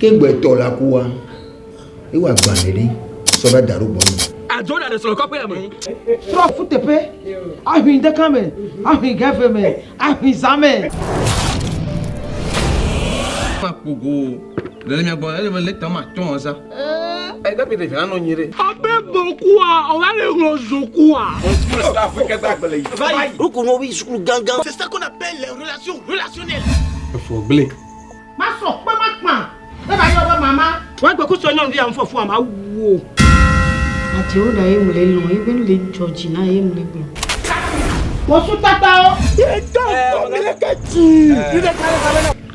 Kengbe to la kuwa. Iwa gbaneri. Soba daru bonu. Ajona de solo kopé amé. Trop futepe. Ahin de kame. Ahin gafeme. Ahin zame. Mapugo. Dele minha bola, ele vai ler tama tonza. Aí dá pra ver lá no nyire. Abe bokua, on va le rozokua. Vai. C'est ça qu'on appelle les relations relationnelles. Faut blé. Maso, pe makma. E ba yo mama. Wan gbe ku so nyon vi am fofu am awo. Ati o da yemu le lo, even le George na yemu le gbe. Mo su tata o.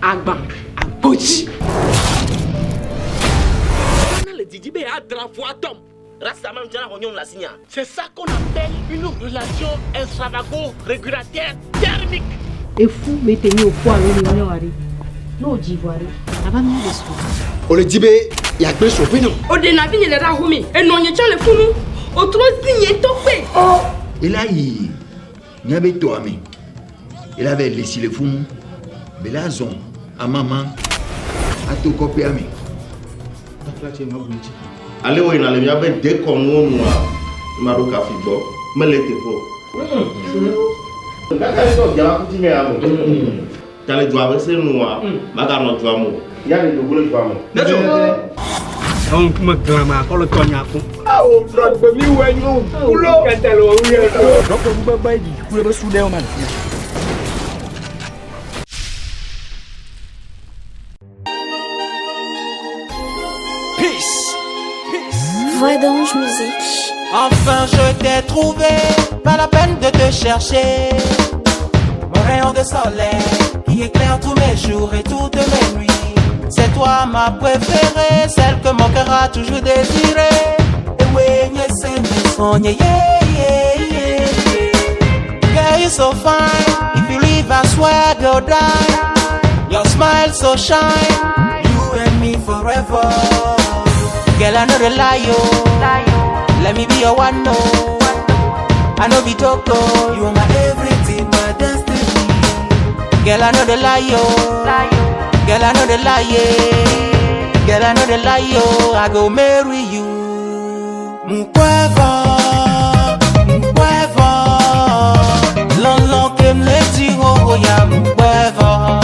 Agba, agboji. Le Didibé a de la foi Tom. C'est ça qu'on appelle une relation extravago-régulateur thermique. E fu meteni o fo ari ni wari. No jivoari. Aba mi le so. O le jibe ya gbe so pe no. O de na bi le ra humi. Eno yen chan le funu. O tro signé to pe. Oh, et là il n'avait to ami. Il avait laissé le fou. Belazon à maman à tout copier ami. Ale wo ina le ya be de ko mu mu a ma ro ka fi gbo mele te po nga ka so ja ku ti me amo tale jo ave se nu a ma ka no jo amo ya ni do gulo jo amo Nejo. On kuma grama ko lo tonya ku. O bro gbe mi we nyu. Kulo. Katelo wi e. Roko bu baba di ku be su de o man. Voix d'ange musique. Enfin je t'ai trouvé, pas la peine de te chercher. Mon rayon de soleil qui éclaire tous mes jours et toutes mes nuits. C'est toi ma préférée, celle que mon cœur a toujours désirée. Et oui, c'est mes sons, yeah, yeah, yeah. Girl, you're so fine, if you leave I swear go die. Your smile so shine, you and me forever. Girl, I know the lie, yo. Let me be your one, no. I know be Toko. You are my everything, my destiny. Girl, I know the lie, yo. Girl, I know the lie, yeah. Girl, I know the lie, yo. I go marry you. Mkweva, mkweva. Long, long, kem leti ho ya mkweva.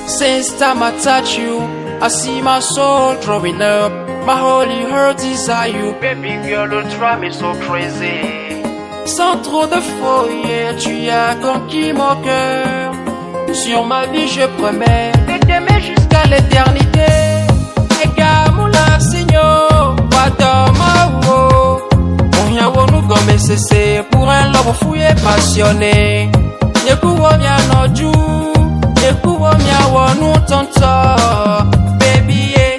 Since time I touch you, I see my soul growing up. My holy heart desire you, baby girl, you drive me so crazy. Sans trop de folie, tu as conquis mon cœur. Sur ma vie, je promets de t'aimer jusqu'à l'éternité. Egamula signo, Wadama, on comme c'est pour un love fou et passionné. Yekuwo mia noju, yekuwo mia wonu tonto. Baby, yeah.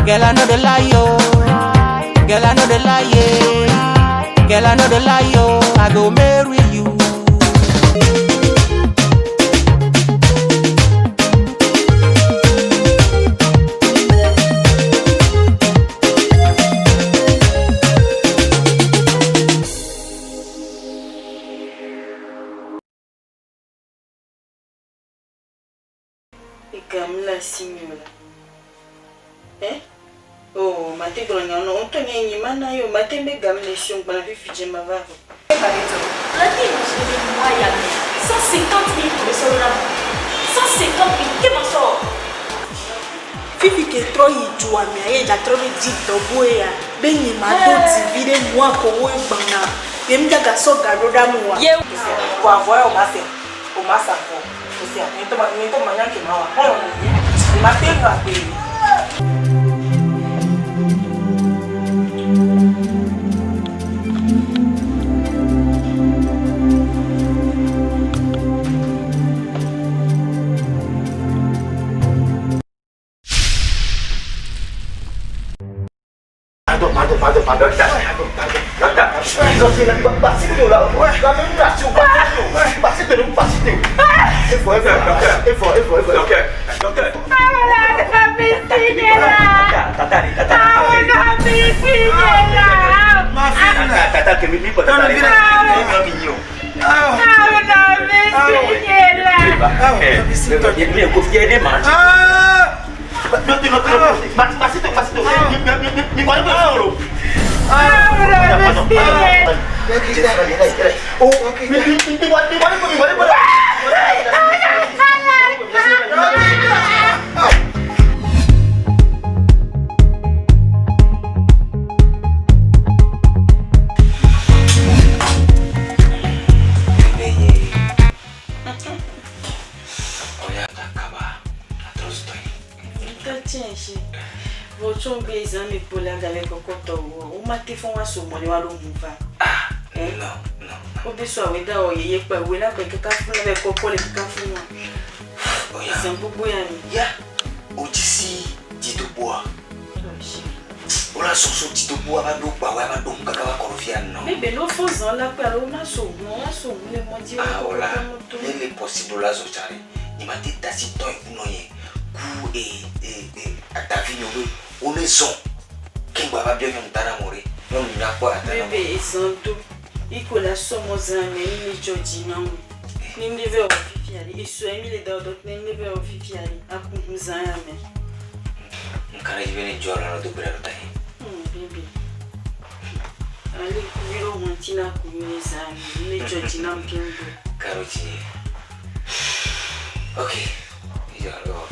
Girl, I know the lie, yo. Girl, I know the lie, yeah. Girl, I know the lie, yo. I go marry you. Gamla signora. Oh, mate grogna no, on togna ni mana yo, mate me gamle sion bana fi fije mavavo. La vie, je dis moi ya 150 000 pour le soldat. 150 000, qu'est-ce ça? Fifi ke tro ijua mi aye da tro me di dobo ya. Beni ma do ti vide mo akowo igbana. Yemi daga so garoda mu wa. Ye Kwa voya o ma se. O ma sa ko. O se a ni to manya ke ma wa. Ho ni. Ma te nga pe. Tata, que mi pipa está mignon. Votre baiser me pour la galère cocoto ou ma téléphone wa so mo ni wa lo mu fa non o be so we da o ye pa we la be ka fun la be koko le ka fun wa c'est un peu boya ni ya o disi Tito Boa o la so Tito Boa ba do pa wa ba do ka ka ko fi an no bébé no fozon la pa lo na so le mo di o la il est possible la zo chari ni ma tita si to no ye ku à ta vie on est son qui va bien nous t'anamorer non nous n'a pas bébé et santo iko la somo zame ni joji na ni mleve o fifi ali iso emile da dot ni mleve o fifi ali akumza yame nkara yibene jora no dobera tai bébé ali kuiro montina kumisa ni joji na mpingo karochi okay ya lo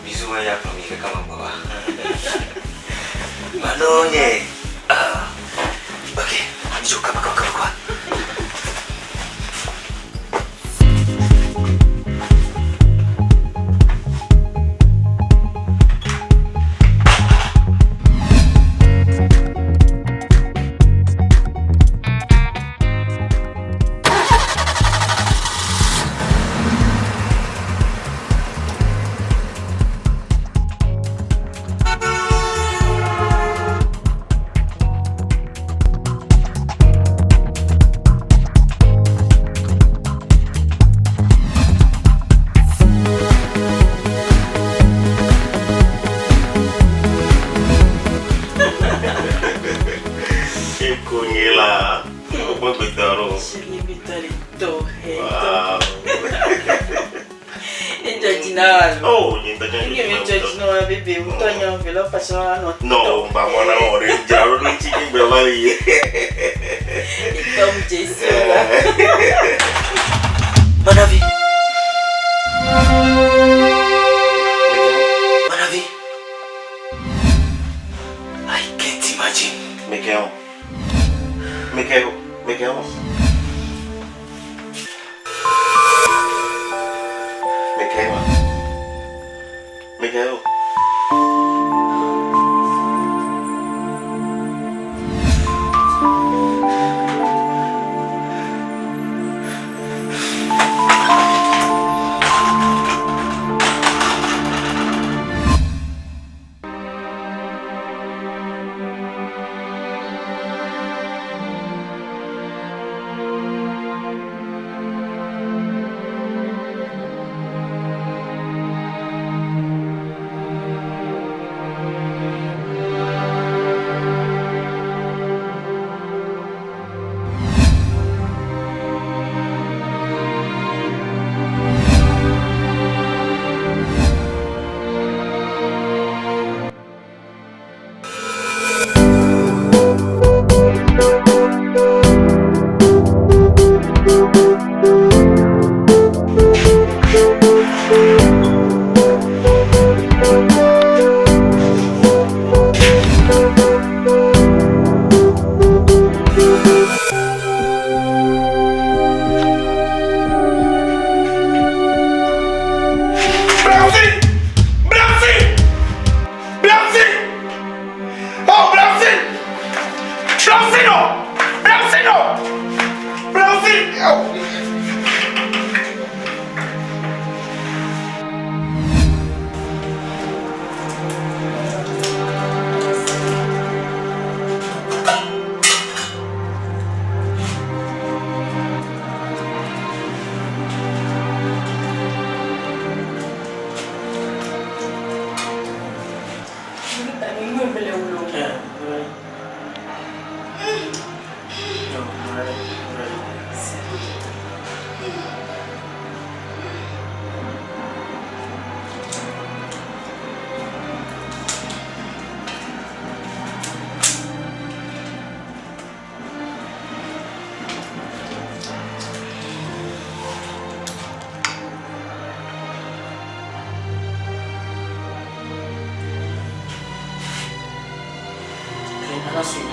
bisous ya famille kama baba manonye okay hizo kama no, vamos a morir. Ya lo no chicken belly. Então, Jason. Manavi. I can't imagine. Miguel. la suite,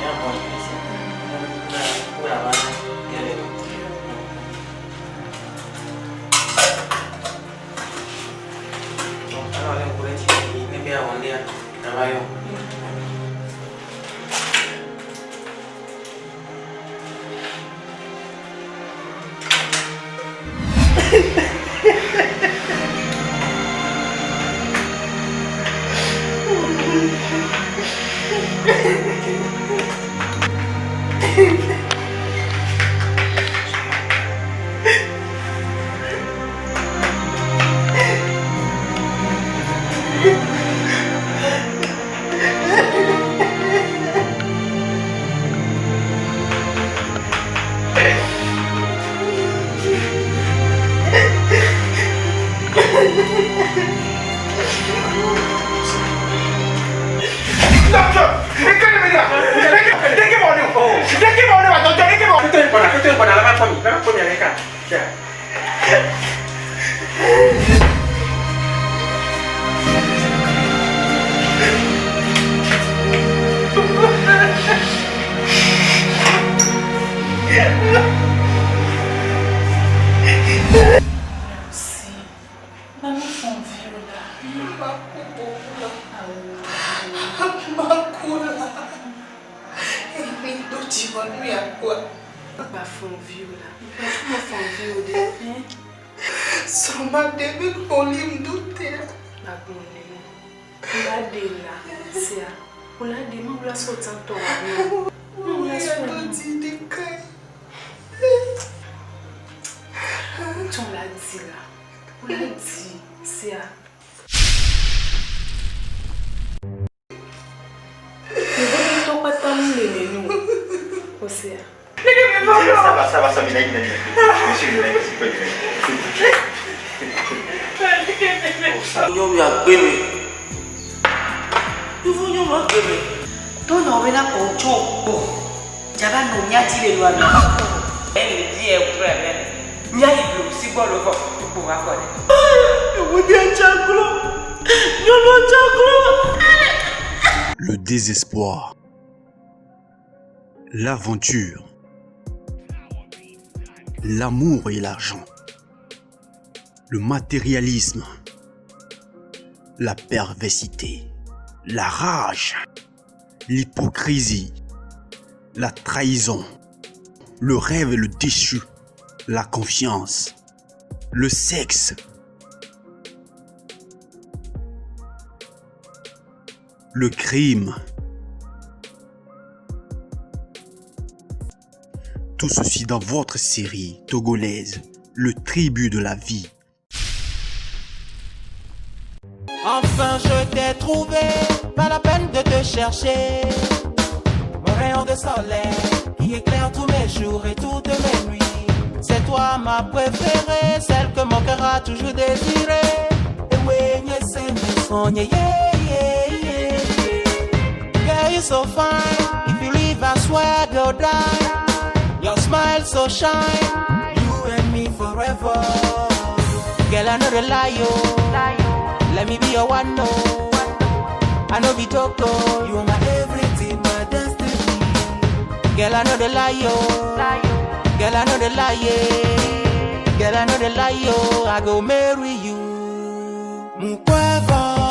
Le désespoir, l'aventure, l'amour et l'argent, le matérialisme, la perversité, la rage, l'hypocrisie, la trahison, le rêve et le déchu, la confiance, le sexe, le crime. Tout ceci dans votre série togolaise, Le Tribut de la vie. Enfin je t'ai trouvé, pas la peine de te chercher. Mon rayon de soleil qui éclaire tous mes jours et toutes mes nuits. C'est toi ma préférée, celle que mon cœur a toujours désirée. Et oui, c'est mes sons, yeah, yeah, yeah. Girl, you're so fine, if you leave I swear go die. Your smile so shine, you and me forever. Girl, I know the lie, let me be your one, no. I know be Toko, you are my everything, my destiny. Girl, I know the lie, girl, I know the lie, girl, I know the lie, I go marry you. Mukwevo.